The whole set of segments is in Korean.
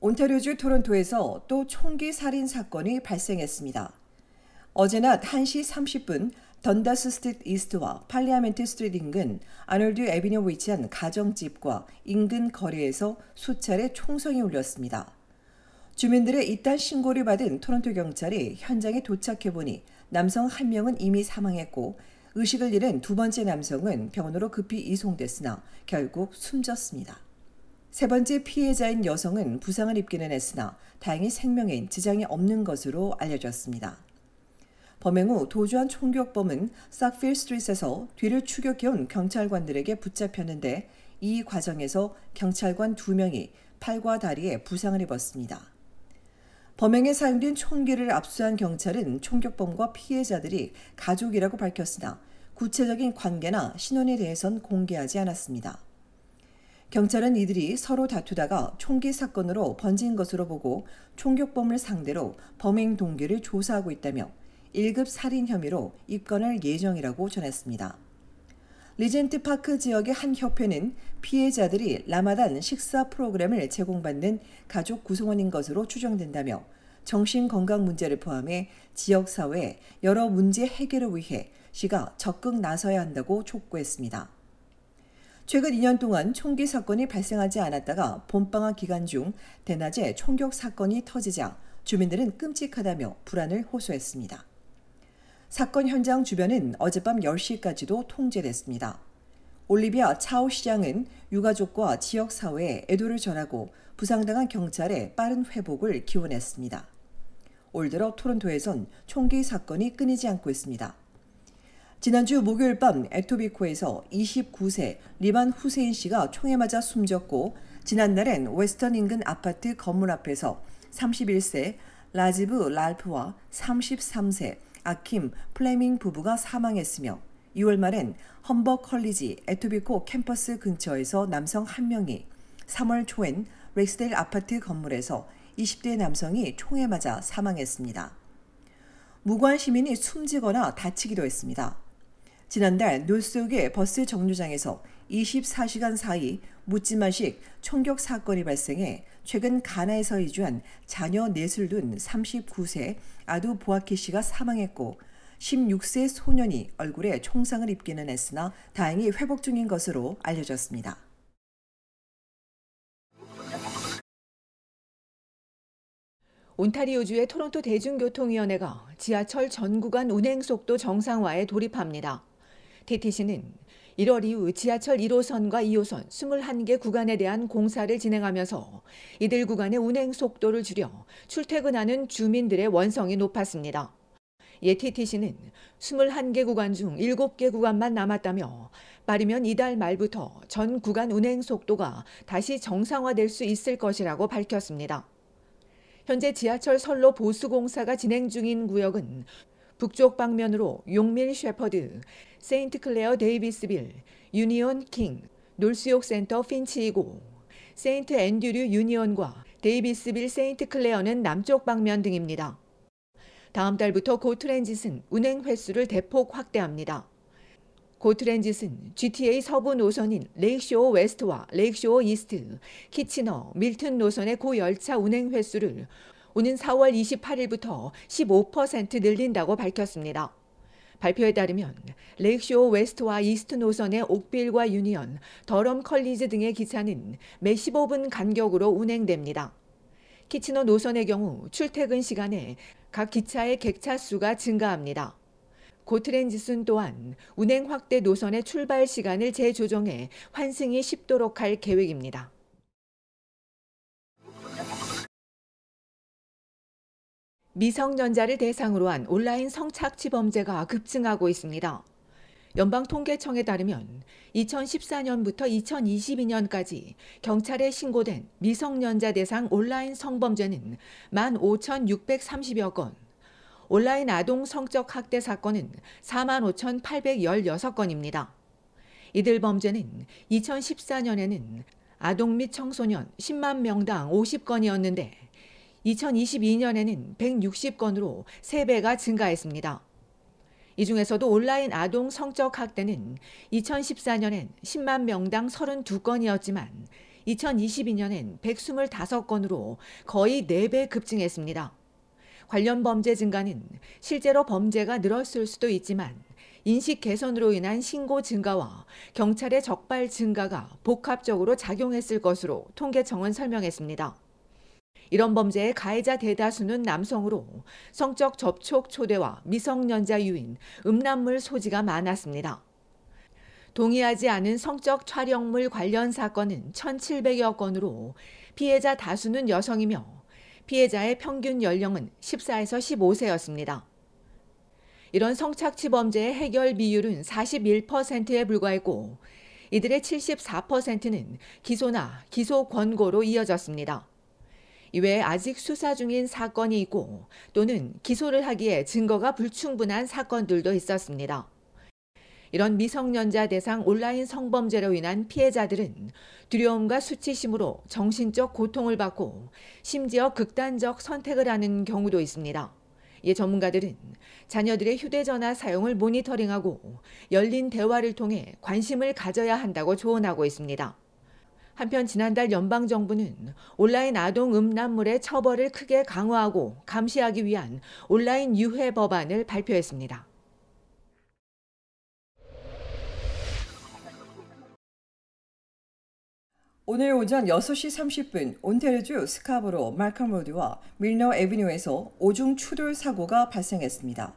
온타리오주 토론토에서 또 총기 살인 사건이 발생했습니다. 어제 낮 1시 30분 던다스 스트리트 이스트와 팔리아멘트 스트리트 인근 아놀드 애비뉴 위치한 가정집과 인근 거리에서 수차례 총성이 울렸습니다. 주민들의 이딴 신고를 받은 토론토 경찰이 현장에 도착해보니 남성 한 명은 이미 사망했고 의식을 잃은 두 번째 남성은 병원으로 급히 이송됐으나 결국 숨졌습니다. 세 번째 피해자인 여성은 부상을 입기는 했으나 다행히 생명에 지장이 없는 것으로 알려졌습니다. 범행 후 도주한 총격범은 삭필 스트리트에서 뒤를 추격해온 경찰관들에게 붙잡혔는데 이 과정에서 경찰관 2명이 팔과 다리에 부상을 입었습니다. 범행에 사용된 총기를 압수한 경찰은 총격범과 피해자들이 가족이라고 밝혔으나 구체적인 관계나 신원에 대해선 공개하지 않았습니다. 경찰은 이들이 서로 다투다가 총기 사건으로 번진 것으로 보고 총격범을 상대로 범행 동기를 조사하고 있다며 1급 살인 혐의로 입건할 예정이라고 전했습니다. 리젠트 파크 지역의 한 협회는 피해자들이 라마단 식사 프로그램을 제공받는 가족 구성원인 것으로 추정된다며 정신건강 문제를 포함해 지역사회의 여러 문제 해결을 위해 시가 적극 나서야 한다고 촉구했습니다. 최근 2년 동안 총기 사건이 발생하지 않았다가 봄방학 기간 중 대낮에 총격 사건이 터지자 주민들은 끔찍하다며 불안을 호소했습니다. 사건 현장 주변은 어젯밤 10시까지도 통제됐습니다. 올리비아 차오 시장은 유가족과 지역사회에 애도를 전하고 부상당한 경찰의 빠른 회복을 기원했습니다. 올 들어 토론토에선 총기 사건이 끊이지 않고 있습니다. 지난주 목요일 밤 에토비코에서 29세 리반 후세인 씨가 총에 맞아 숨졌고 지난날엔 웨스턴 인근 아파트 건물 앞에서 31세 라지브 랄프와 33세 아킴 플레밍 부부가 사망했으며 2월 말엔 험버 컬리지 에토비코 캠퍼스 근처에서 남성 한 명이 3월 초엔 렉스데일 아파트 건물에서 20대 남성이 총에 맞아 사망했습니다. 무고한 시민이 숨지거나 다치기도 했습니다. 지난달 노스옥의 버스 정류장에서 24시간 사이 묻지마식 총격 사건이 발생해 최근 가나에서 이주한 자녀 넷을 둔 39세 아두 보아키 씨가 사망했고 16세 소년이 얼굴에 총상을 입기는 했으나 다행히 회복 중인 것으로 알려졌습니다. 온타리오주의 토론토 대중교통위원회가 지하철 전 구간 운행 속도 정상화에 돌입합니다. TTC는 1월 이후 지하철 1호선과 2호선 21개 구간에 대한 공사를 진행하면서 이들 구간의 운행 속도를 줄여 출퇴근하는 주민들의 원성이 높았습니다. 이에 TTC는 21개 구간 중 7개 구간만 남았다며 빠르면 이달 말부터 전 구간 운행 속도가 다시 정상화될 수 있을 것이라고 밝혔습니다. 현재 지하철 선로 보수 공사가 진행 중인 구역은 북쪽 방면으로 용밀 셰퍼드, 세인트 클레어 데이비스빌, 유니온 킹, 놀스욕 센터 핀치이고 세인트 앤드류 유니온과 데이비스빌 세인트 클레어는 남쪽 방면 등입니다. 다음 달부터 고트랜짓은 운행 횟수를 대폭 확대합니다. 고트랜짓은 GTA 서부 노선인 레이크쇼어 웨스트와 레이크쇼어 이스트, 키치너, 밀튼 노선의 고열차 운행 횟수를 오는 4월 28일부터 15% 늘린다고 밝혔습니다. 발표에 따르면 레이크쇼어 웨스트와 이스트 노선의 옥빌과 유니언, 더럼 컬리지 등의 기차는 매 15분 간격으로 운행됩니다. 키치너 노선의 경우 출퇴근 시간에 각 기차의 객차 수가 증가합니다. 고트랜짓은 또한 운행 확대 노선의 출발 시간을 재조정해 환승이 쉽도록 할 계획입니다. 미성년자를 대상으로 한 온라인 성착취 범죄가 급증하고 있습니다. 연방통계청에 따르면 2014년부터 2022년까지 경찰에 신고된 미성년자 대상 온라인 성범죄는 15,630여 건, 온라인 아동 성적 학대 사건은 45,816건입니다. 이들 범죄는 2014년에는 아동 및 청소년 10만 명당 50건이었는데 2022년에는 160건으로 3배가 증가했습니다. 이 중에서도 온라인 아동 성적 학대는 2014년엔 10만 명당 32건이었지만 2022년엔 125건으로 거의 4배 급증했습니다. 관련 범죄 증가는 실제로 범죄가 늘었을 수도 있지만 인식 개선으로 인한 신고 증가와 경찰의 적발 증가가 복합적으로 작용했을 것으로 통계청은 설명했습니다. 이런 범죄의 가해자 대다수는 남성으로 성적 접촉 초대와 미성년자 유인, 음란물 소지가 많았습니다. 동의하지 않은 성적 촬영물 관련 사건은 1,700여 건으로 피해자 다수는 여성이며 피해자의 평균 연령은 14에서 15세였습니다. 이런 성착취 범죄의 해결 비율은 41%에 불과했고 이들의 74%는 기소나 기소 권고로 이어졌습니다. 이외에 아직 수사 중인 사건이 있고 또는 기소를 하기에 증거가 불충분한 사건들도 있었습니다. 이런 미성년자 대상 온라인 성범죄로 인한 피해자들은 두려움과 수치심으로 정신적 고통을 받고 심지어 극단적 선택을 하는 경우도 있습니다. 이에 전문가들은 자녀들의 휴대전화 사용을 모니터링하고 열린 대화를 통해 관심을 가져야 한다고 조언하고 있습니다. 한편 지난달 연방정부는 온라인 아동 음란물의 처벌을 크게 강화하고 감시하기 위한 온라인 유해 법안을 발표했습니다. 오늘 오전 6시 30분 온타리오주 스카보로 말컴 로드와 밀너 애비뉴에서 오중 추돌 사고가 발생했습니다.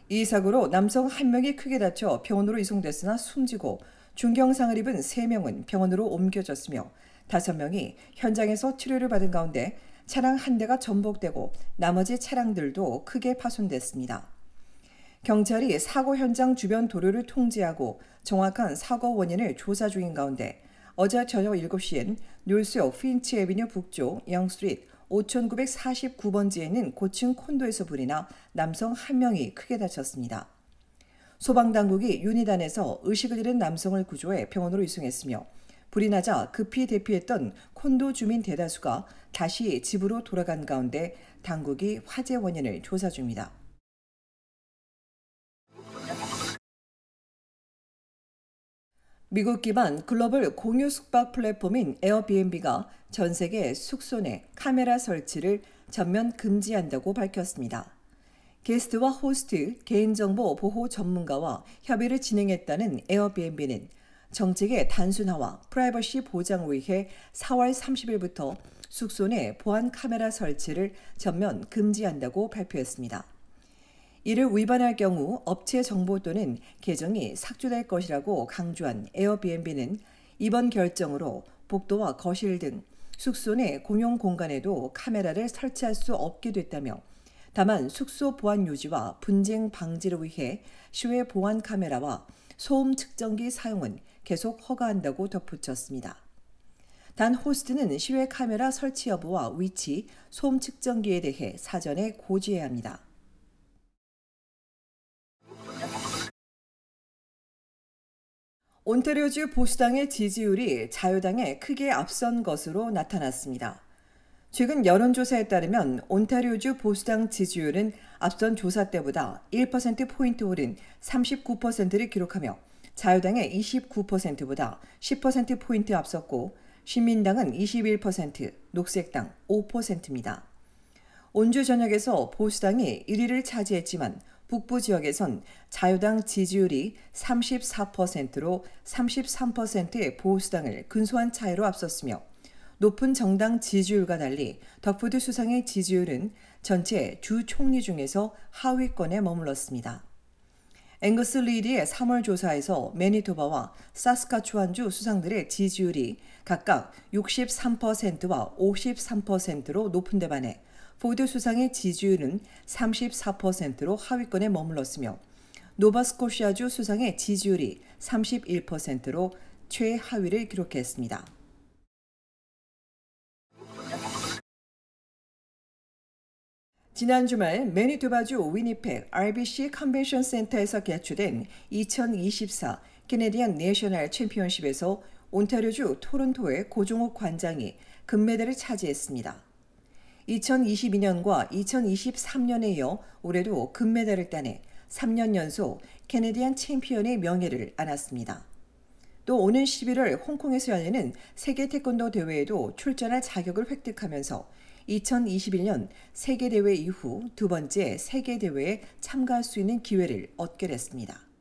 이 사고로 남성 1명이 크게 다쳐 병원으로 이송됐으나 숨지고 중경상을 입은 3명은 병원으로 옮겨졌으며 5명이 현장에서 치료를 받은 가운데 차량 한 대가 전복되고 나머지 차량들도 크게 파손됐습니다. 경찰이 사고 현장 주변 도로를 통제하고 정확한 사고 원인을 조사 중인 가운데 어제 저녁 7시엔 뉴욕 핀치 애비뉴 북쪽 영스트리트 5949번지에 있는 고층 콘도에서 불이 나 남성 1명이 크게 다쳤습니다. 소방당국이 유니단에서 의식을 잃은 남성을 구조해 병원으로 이송했으며 불이 나자 급히 대피했던 콘도 주민 대다수가 다시 집으로 돌아간 가운데 당국이 화재 원인을 조사 중입니다. 미국 기반 글로벌 공유 숙박 플랫폼인 에어비앤비가 전 세계 숙소 내 카메라 설치를 전면 금지한다고 밝혔습니다. 게스트와 호스트, 개인정보 보호 전문가와 협의를 진행했다는 에어비앤비는 정책의 단순화와 프라이버시 보장을 위해 4월 30일부터 숙소 내 보안 카메라 설치를 전면 금지한다고 발표했습니다. 이를 위반할 경우 업체 정보 또는 계정이 삭제될 것이라고 강조한 에어비앤비는 이번 결정으로 복도와 거실 등 숙소 내 공용 공간에도 카메라를 설치할 수 없게 됐다며 다만 숙소 보안 유지와 분쟁 방지를 위해 실외 보안 카메라와 소음 측정기 사용은 계속 허가한다고 덧붙였습니다. 단 호스트는 실외 카메라 설치 여부와 위치, 소음 측정기에 대해 사전에 고지해야 합니다. 온타리오주 보수당의 지지율이 자유당에 크게 앞선 것으로 나타났습니다. 최근 여론조사에 따르면 온타리오주 보수당 지지율은 앞선 조사 때보다 1%포인트 오른 39%를 기록하며 자유당의 29%보다 10%포인트 앞섰고 신민당은 21%, 녹색당 5%입니다. 온주 전역에서 보수당이 1위를 차지했지만 북부 지역에선 자유당 지지율이 34%로 33%의 보수당을 근소한 차이로 앞섰으며 높은 정당 지지율과 달리 덕포드 수상의 지지율은 전체 주 총리 중에서 하위권에 머물렀습니다. 앵거스 리디의 3월 조사에서 매니토바와 사스카추안주 수상들의 지지율이 각각 63%와 53%로 높은 데 반해 포드 수상의 지지율은 34%로 하위권에 머물렀으며 노바스코시아주 수상의 지지율이 31%로 최하위를 기록했습니다. 지난 주말 매니토바주 위니펙 RBC 컨벤션 센터에서 개최된 2024 캐네디언 내셔널 챔피언십에서 온타리오주 토론토의 고종욱 관장이 금메달을 차지했습니다. 2022년과 2023년에 이어 올해도 금메달을 따내 3년 연속 캐네디언 챔피언의 명예를 안았습니다. 또 오는 11월 홍콩에서 열리는 세계 태권도 대회에도 출전할 자격을 획득하면서 2021년 세계대회 이후 두 번째 세계대회에 참가할 수 있는 기회를 얻게 됐습니다.